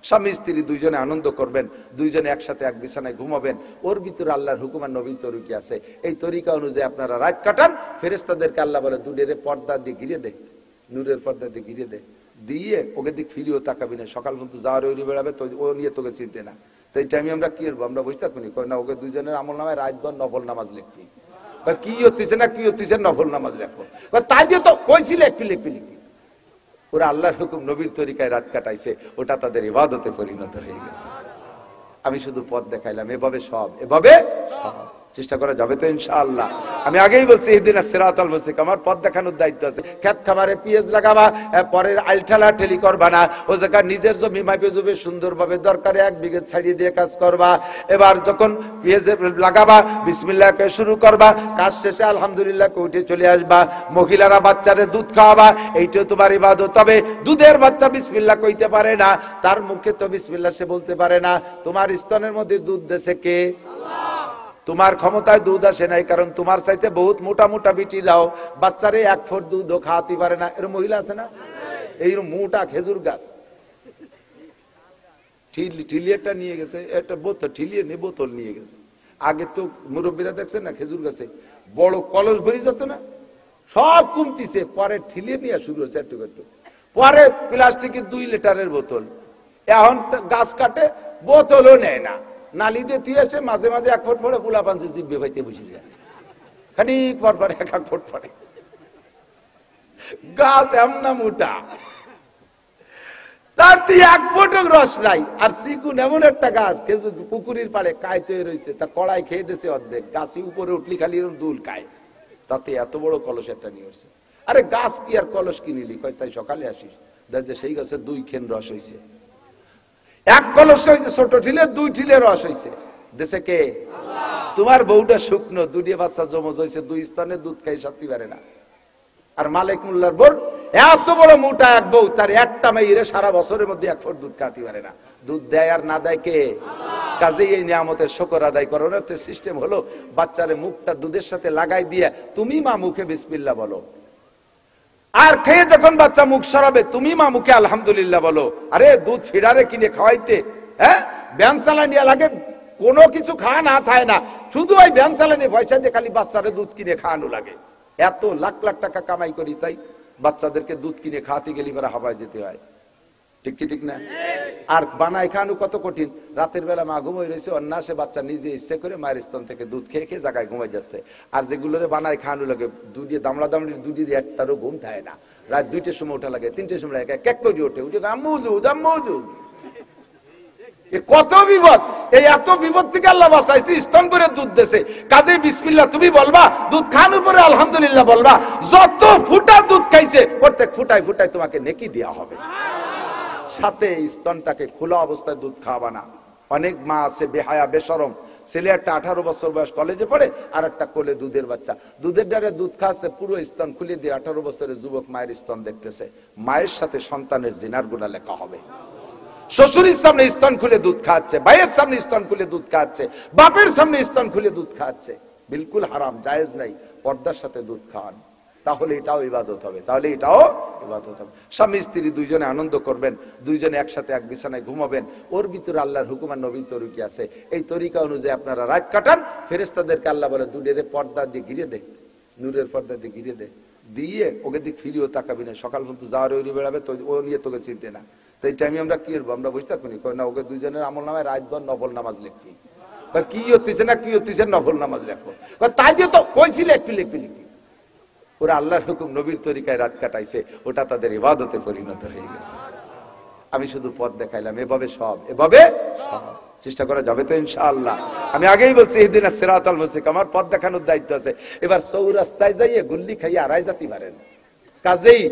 স্বামী স্ত্রী দুইজনে আনন্দ করবেন, দুইজনে একসাথে এক বিছানায় ঘুমাবেন, ওর ভিতরে আল্লাহর হুকুম আর নবীর তরিকা আছে। এই তরিকা অনুযায়ী আপনারা রাত কাটান। ফেরেশতাদেরকে আল্লাহ বলে দুধের পর্দা দিয়ে ঘিরে দে, নূরের পর্দা দিয়ে ঘিরে দে, দিয়ে ওকে দিক ফিরিও তাকাবি না, সকাল পর্যন্ত যাওয়ার ওই বেড়াবে তো ও নিয়ে তোকে চিনতে না। তো এই টাইমে আমরা কি করবো? আমরা বসে থাকুনি, না ওকে দুইজনের আমল নামায় রাতভর নফল নামাজ লিখবি। কি হচ্ছে না কি হচ্ছে নফল নামাজ লেখবো, তাই দিয়ে তো কইছি লিখবি লিখবি লিখবি। ওরা আল্লাহর হুকুম নবীর তরিকায় রাত কাটাইছে, ওটা তাদের ইবাদতে পরিণত হয়ে গেছে। আমি শুধু পথ দেখাইলাম, এভাবে সব চেষ্টা করা যাবে তো ইনশাআল্লাহ। আমি আগেই বলছি ইহদিনাস সিরাতাল মুস্তাকিম, আমার পথ দেখানোর দায়িত্ব আছে। খেত খামারে পিএস লাগাবা, পরের আইলঠালা ঠেলি করবা না, ও জায়গা নিজের জমি মাপে জুবে সুন্দরভাবে দরকারে 1 বিঘে ছাড়িয়ে দিয়ে কাজ করবা। এবার যখন পিএস লাগাবা বিসমিল্লাহ কে শুরু করবা, কাজ শেষে আলহামদুলিল্লাহ কে উঠে চলে আসবা। মহিলারা বাচ্চারে দুধ খাওয়াবা, এইটাও তোমার ইবাদত। তবে দুধের বাচ্চা বিসমিল্লাহ কইতে পারে না, তার মুখে তো বিসমিল্লাহ সে বলতে পারে না। তোমার স্তনের মধ্যে দুধ দেছে কে? তোমার ক্ষমতায় দুধ আসে নাই, কারণ তোমার চাইতে বহুত মোটা মোটা বিটিরাও বাচ্চারে 1 ফুট দুধও খাওয়াতে পারে না। এরকম মহিলা আছে না? এইরকম মোটা খেজুর গাছ ঠিলিয়েটা নিয়ে গেছে, একটা বোতল ঠিলিয়ে নিয়ে বোতল নিয়ে গেছে। আগে তো মুরব্বীরা দেখছেন না, খেজুর গাছে বড় কলস ভরি যেত না, সব কমতিছে, পরে ঠিলিয়ে নিয়ে শুরু হয়েছে একটু একটু, পরে প্লাস্টিকের 2 লিটারের বোতল। এখন গাছ কাটে, বোতলও নেয় না, নালি দিয়ে তুই আসে, মাঝে মাঝে 1 ফুট পরে পোলা পাঞ্চে জিব্বে ভাইতে বসে যায়, খানিক পর পরে 1 ফুট পরে। গাছ এমন মোটা, তার তুই 1 ফুটও রস নাই। আর চিকুন এমন একটা গাছ, খেজুর পুকুরির পাড়ে কায়তে রয়েছে, তা কড়াই খেয়ে দিয়েছে অর্ধেক, গাছি উপরে উঠলি খালি এরকম দুল খায়, তাতে এত বড় কলস একটা নিয়ে আসছে। আরে গাছ কি আর কলস কি নিলি? কয় তাই সকালে আসিস, দেখ যে সেই গাছে 2 খেন রস হয়েছে, 1 কলস হয়েছে, ছোট ঠিলের 2 ঠিলের রস হয়েছে। দেশে কে? তোমার বউটা শুকনো, 2 বাচ্চা জমজ হয়েছে, 2 স্তনে দুধ খাই সত্যি পারে না। আর মালিক মোল্লার বোর এত বড় মোটা এক বউ, তার একটা মেয়েরে সারা বছরের মধ্যে 1 ফুট দুধ খাওয়াতে পারে না। দুধ দেয় আর না দেয় কে? কাজেই এই নিয়ামতের শুকর আদায় করার সিস্টেম হলো বাচ্চারে মুখটা দুধের সাথে লাগাই দিয়ে তুমি মা মুখে বিসমিল্লাহ বলো, আর খেয়ে যখন বাচ্চা মুখ সরাবে তুমি মা মুখে আলহামদুলিল্লাহ বলো। আরে দুধ ফিডারে কিনে খাওয়াইতে ব্যান চালানিয়া লাগে, কোনো কিছু খাওয়া না থাকে না, শুধু ওই ব্যান চালানি পয়সা দিয়ে খালি বাচ্চারে দুধ কিনে খাওয়ানো লাগে। এত লাখ লাখ টাকা কামাই করি, তাই বাচ্চাদেরকে দুধ কিনে খাওয়াতে গেলে এবার হাওয়ায় যেতে হয়, ঠিক কি ঠিক না? আর বানায় খাওয়ানো কত কঠিন। রাতের বেলা মা ঘুমাই রয়েছে, অন্যাসে বাচ্চা নিজে ইচ্ছে করে মায়ের স্তন থেকে দুধ খেয়ে খেয়ে জায়গায় ঘুমাই যাচ্ছে। আর যেগুলোরে বানায় খাওয়ানো লাগে দুধে দামড়া দামড়ি, দুধে একটারও ঘুম থাকে না, রাত 2টের সময় ওঠা লাগে, 3টের সময় ক্যাক করে ওঠে, উঠে আম্মু দুধ আম্মু দুধ। কত বিপদ! এই এত বিপদ থেকে আল্লাহ বাঁচাইছে, স্তন করে দুধ দেছে। কাজে বিসমিল্লাহ তুমি বলবা, দুধ খাওয়ানোর পরে আলহামদুলিল্লাহ বলবা। যত ফুটা দুধ খাইছে প্রত্যেক ফুটায় ফুটায় তোমাকে নেকি দেওয়া হবে। সাথে স্তনটাকে খোলা অবস্থায় দুধ খাওয়াবা না। অনেক মা আছে বেহায়া বেশরম, ছেলে একটা 18 বছর বয়স কলেজে পড়ে, আর একটা কোলে দুধের বাচ্চা, দুধের ডারে দুধ খাচ্ছে, পুরো স্তন খুলে দিয়ে 18 বছরের যুবক মায়ের স্তন দেখতেছে। মায়ের সাথে সন্তানের জিনার গুনাহ লেখা হবে। শ্বশুরের সামনে স্তন খুলে দুধ খাচ্ছে, ভাইয়ের সামনে স্তন খুলে দুধ খাচ্ছে, বাপের সামনে স্তন খুলে দুধ খাচ্ছে, বিলকুল হারাম, জায়েজ নাই। পর্দার সাথে দুধ খাওয়ান, তাহলে এটাও ইবাদত হবে, তাহলে এটাও ইবাদত হবে। স্বামী স্ত্রী দুইজনে আনন্দ করবেন, দুইজনে একসাথে এক বিছানায় ঘুমাবেন, ওর ভিতরে আল্লাহর হুকুম আর নবীর তরিকা আছে। এই তরিকা অনুযায়ী আপনারা রাত কাটান। ফেরেশতাদেরকে আল্লাহ বলে দুধের পর্দা দিয়ে ঘিরে দে, নূরের পর্দা দিয়ে ঘিরে দে, দিয়ে ওকে দিক ফিরিও তাকাবি না, সকাল পর্যন্ত যাওয়ার ওই বেড়াবে তো ও নিয়ে তোকে চিনতে না। তো এই টাইমে আমরা কি করবো? আমরা বসে থাকুনি, না ওকে দুইজনের আমল নামায় রাতভর নফল নামাজ লিখবি। কি হচ্ছে না কি হচ্ছে নফল নামাজ লেখবো, তাই দিয়ে তো কইছি লিখবি লিখবি লিখবি। ওরা আল্লাহর হুকুম নবীর তরিকায় রাত কাটাইছে, ওটা তাদের ইবাদতে পরিণত হয়ে গেছে। আমি শুধু পথ দেখাইলাম, এভাবে সব চেষ্টা করা যাবে তো ইনশাআল্লাহ। আমি আগেই বলছি ইহদিনাস সিরাতাল মুস্তাকিম, আমার পথ দেখানোর দায়িত্ব আছে। এবার চৌরাস্তায় যাইয়ে গুল্লি খাইয়ে আড়াই জাতি পারেন, কাজেই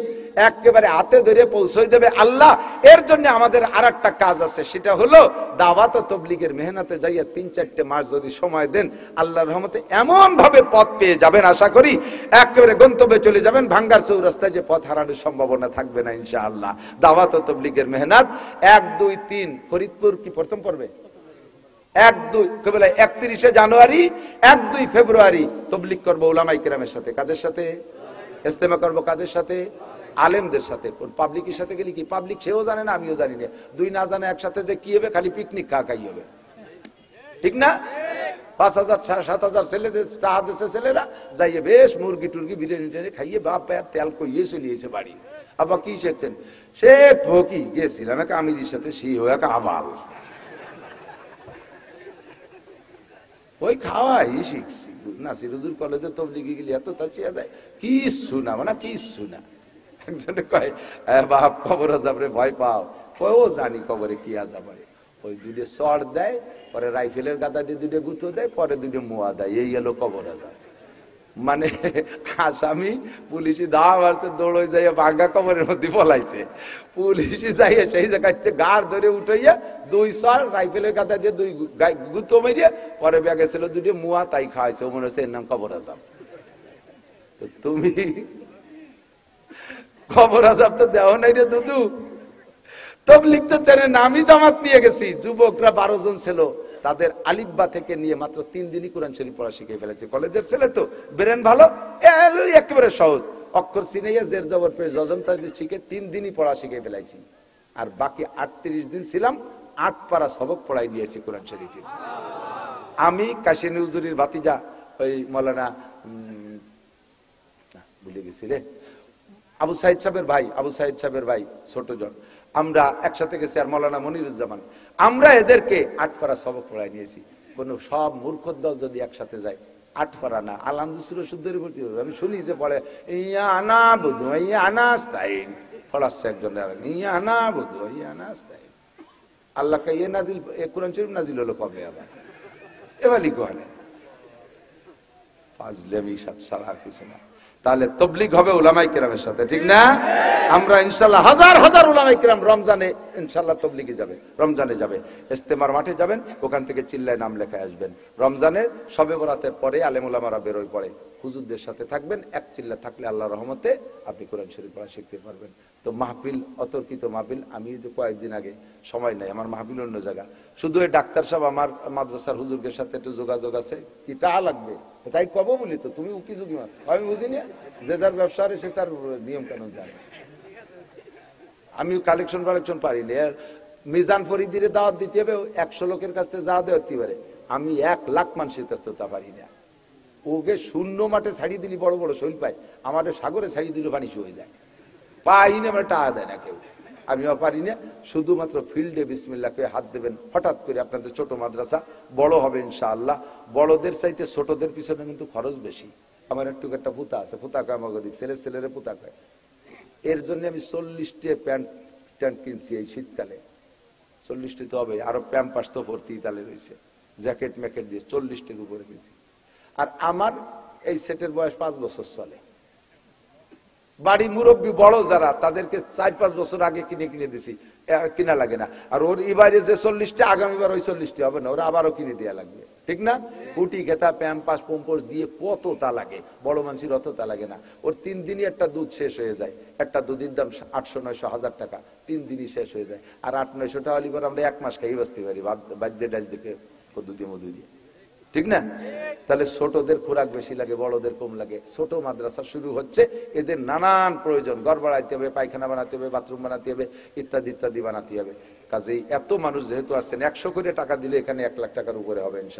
একেবারে হাতে ধরে পৌঁছাই দেবে আল্লাহ। এর জন্য আমাদের আরেকটা কাজ আছে, সেটা হলো দাওয়াত ও তাবলীগের মেহনতে যাইয়া 3-4 মাস যদি সময় দেন, আল্লাহর রহমতে এমন ভাবে পথ পেয়ে যাবেন, আশা করি একেবারে গন্তব্যে চলে যাবেন। ভাঙ্গার চৌরাস্তায় যে পথ হারানোর সম্ভাবনা থাকবে না ইনশাআল্লাহ। দাওয়াত ও তাবলীগের মেহনত 1, 2, 3 ফরিদপুর কি প্রথম পর্বে 1, 2 কেবল 31শে জানুয়ারি 1, 2 ফেব্রুয়ারি তাবলীগ করব উলামায়ে কেরামের সাথে। কাদের সাথে ইজতেমা করব? কাদের সাথে? আলেমদের সাথে। পাবলিকের সাথে গেলে কি পাবলিক সেও জানে না আমিও জানি না, দুই না জানে একসাথে যে কি হবে, খালি পিকনিক খাই হবে, ঠিক না? 5,000 7,000 ছেলেদের টাকা দিচ্ছে ছেলেরা, যাইয়ে বেশ মুরগি টুরগি বিরিয়ানি খাইয়ে বাপ পায়ের তেল কইয়ে চলিয়েছে বাড়ি। আবার কি শিখছেন? সে ফকি গেছিলাম এক আমিরির সাথে, সে হয়ে আবাল ওই খাওয়াই শিখছি। নাসির হুজুর কলেজে তবলিগি গেলি এত তা চেয়ে যায়, কিচ্ছু না মানে কিচ্ছু না। একজনে কয় বাপ কবর আজাবরে ভয় পাও, ও জানি কবরে কি আজাব হয়। ওই দুটো চড় দেয়, পরে রাইফেলের গাদা দিয়ে দুটো গুঁতো দেয়, পরে দুটো মোয়া দেয়, এই এলো কবর আজাব। মানে আসামি পুলিশি দাওয়া মারছে, দৌড়ে যাইয়া ভাঙ্গা কবরের মধ্যে পলাইছে। পুলিশি যাইয়া সেই জায়গায় গাড় ধরে উঠাইয়া 2 চড় রাইফেলের গাদা দিয়ে 2 গুঁতো মেরিয়া, পরে ব্যাগে ছিল দুটো মোয়া, তাই খাওয়াইছে। ও মনে হচ্ছে এর নাম কবর আজাব। তুমি কবর আজাব তো দেও নাই রে দুদু। তবলিগ তো চেনে না। আমি জামাত নিয়ে গেছি, যুবকরা 12 জন ছিল, তাদের আলিফবা থেকে নিয়ে মাত্র 3 দিনই কোরআন শরীফ পড়া শিখে ফেলেছে। কলেজের ছেলে তো, ব্রেন ভালো, একেবারে সহজ। অক্ষর চিনাইয়া জের জবর পেশ জজম তাজদিদ শিখে 3 দিনই পড়া শিখে ফেলাইছি। আর বাকি 38 দিন ছিলাম, 8 পারা সবক পড়াই নিয়েছি কোরআন শরীফে। আমি কাশিনী হুজুরির ভাতিজা ওই মৌলানা ভুলে গেছি রে, আবু সাইদ সাহেবের ভাই, আবু সাইদ সাহেবের ভাই ছোট জন, আমরা একসাথে গেছি। আর মৌলানা মনিরুজ্জামান, আমরা এদেরকে 8 পারা সবক পড়াই নিয়েছি। কোন সব মূর্খ দল যদি একসাথে যায় 8 পারা না, আলহামদুলিল্লাহ শুদ্ধের ভর্তি হবে। আমি শুনি যে পড়ে ইয়া আনা বুধু ইয়া আনাস্তাইন, পড়াচ্ছে একজন, ইয়া আনা বুধু ইয়া আনাস্তাইন। আল্লাহকে ইয়ে নাজিল, কোরআন শরীফ নাজিল হলো কবে আবার? এবারই কোয়ালে ফাজলামি ছাড়া আর কিছু না। তাহলে তবলিগ হবে উলামায়ে কেরামের সাথে, ঠিক না? আমরা ইনশাআল্লাহ হাজার হাজার উলামায়ে কেরাম রমজানে ইনশাআল্লাহ তবলিগে যাবে, রমজানে যাবে, ইস্তেমার মাঠে যাবেন, ওখান থেকে চিল্লায় নাম লেখায় আসবেন। রমজানের শবে বরাতের পরে আলেম উলামারা বেরোয় পড়ে, হুজুরদের সাথে থাকবেন। এক চিল্লা থাকলে আল্লাহর রহমতে আপনি কোরআন শরীফ পড়া শিখতে পারবেন। তো মাহফিল, অতর্কিত মাহফিল, আমি যে কয়েকদিন আগে, সময় নাই আমার, মাহফিল অন্য জায়গা, শুধু এই ডাক্তার সাহেব আমার মাদ্রাসার হুজুরদের সাথে একটু যোগাযোগ আছে, কি টা লাগবে তাই কব বলি, তো তুমি উকি যুগি আমি বুঝি না, যে যার ব্যবসা সে তার নিয়ম কানুন জানে। আমি কালেকশন পারি না। মিজান ফরিদিরে দাওয়াত দিতে হবে, 100 লোকের কাছ থেকে যাওয়া দেওয়া পারে, আমি 1 লাখ মানুষের কাছ থেকে তা পারি না। ওকে শূন্য মাঠে ছাড়িয়ে দিলি বড় বড় শৈল পায়, আমাদের সাগরে ছাড়িয়ে দিলে পানি হয়ে যায়, পাই না, আমার টাকা দেয় না কেউ, আমিও পারি না। শুধুমাত্র ফিল্ডে বিসমিল্লাহ করে হাত দেবেন। হঠাৎ করে আপনাদের ছোট মাদ্রাসা বড় হবে ইনশাআল্লাহ, বড়দের চাইতে ছোটদের পিছনে কিন্তু খরচ বেশি। আমার একটু একটা পুতা আছে, পুতা কয় আমাকে ছেলেরে পুতা কয়, এর জন্য আমি 40টি প্যান্ট ট্যান্ট কিনছি এই শীতকালে। 40টি তো হবে, আরো প্যাম্পাস তো ভর্তি তালে রয়েছে, জ্যাকেট ম্যাকেট দিয়ে 40টির উপরে কিনছি। আর আমার এই সেটের বয়স 5 বছর চলে। বাড়ি মুরব্বী বড় যারা, তাদেরকে 4-5 বছর আগে কিনে দিছি, কিনা লাগে না। আর ওর এবারে যে 40টা, আগামীবার ওই 40টি হবে না, ওরা আবারও কিনে দেওয়া লাগবে, ঠিক না? কুটি খেতা প্যাম্পাস পম্পস দিয়ে কত তা লাগে, বড় মানুষের অত তা লাগে না। ওর 3 দিনই একটা দুধ শেষ হয়ে যায়, একটা দুধের দাম 800-900-1000 টাকা, 3 দিনই শেষ হয়ে যায়। আর 800-900 টাকা হলে আমরা 1 মাস খাই বাঁচতে পারি, বাদ্য ডাল দিকে পদ্ধতি মধু দিয়ে, ঠিক না? তাহলে ছোটদের খোরাক বেশি লাগে, বড়দের কম লাগে। ছোট মাদ্রাসা শুরু হচ্ছে, এদের নানান প্রয়োজন, ঘর বানাইতে হবে, পায়খানা বানাতে হবে, বাথরুম বানাতে হবে, ইত্যাদি ইত্যাদি বানাতে হবে। কাজেই এত মানুষ যেহেতু আসছেন, 100 করে টাকা দিলে এখানে 1 লাখ টাকার উপরে হবে ইনশাআল্লাহ।